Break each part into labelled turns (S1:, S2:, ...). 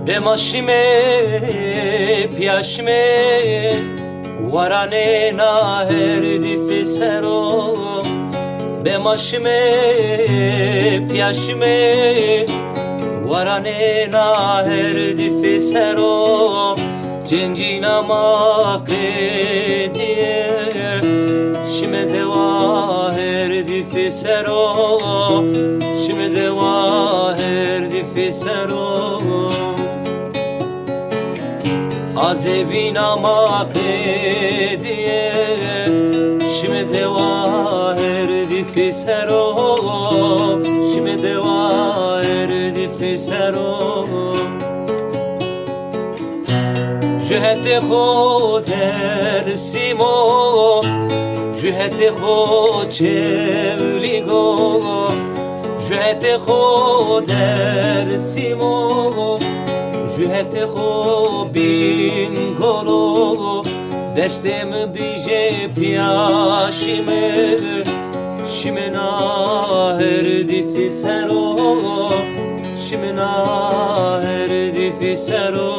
S1: Bemaşime piyaşime warane na herdi sero Bemaşime piyaşime warane na herdi sero Cencina makrediye Şime deva herdi sero Şime deva herdi sero Azevina makrediye Şime deva herdi sero Şime deva herdi sero Juhete xo dersimo Juhete xo çevligo Juhete xo dersimo Juhete xo bingolo Destem bije piaşime Şime na herdi sero Şime na herdi sero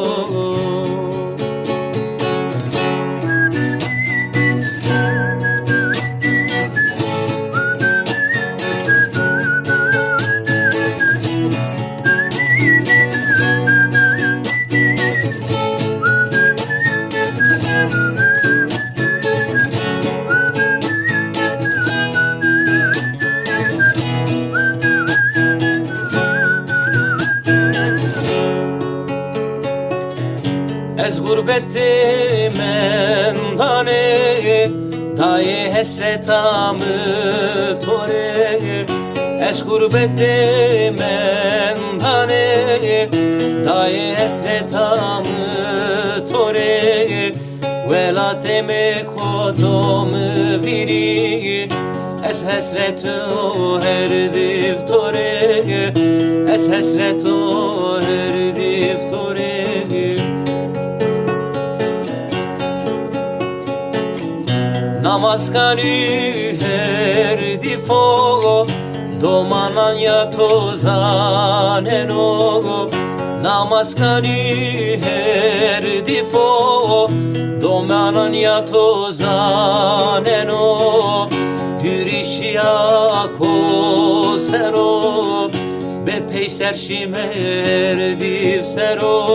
S1: Ez gurbette mendane Daye hesretamı tore Ez gurbette mendane Daye hesretamı tore Velateme kotomu viri Ez hesretu herdiv tore Ez hesretu herdiv tore Namaskani herdi fogo Domanan ya tozaneno Namaskani herdi fogo Domanan ya tozaneno Dürişya kosero Be peyser şime herdi sero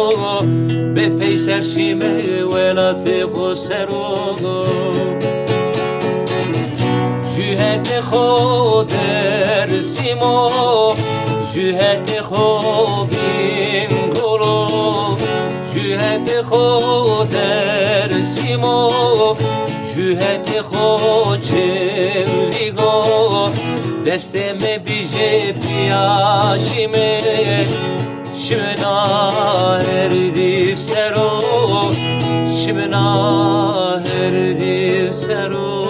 S1: Be peyser şime velate kosero Juhete xo dersimo Juhete xo bingolo Juhete xo dersimo Juhete xo çevligo Desteme bije piyaşime Şime na herdi sero Şime na herdi sero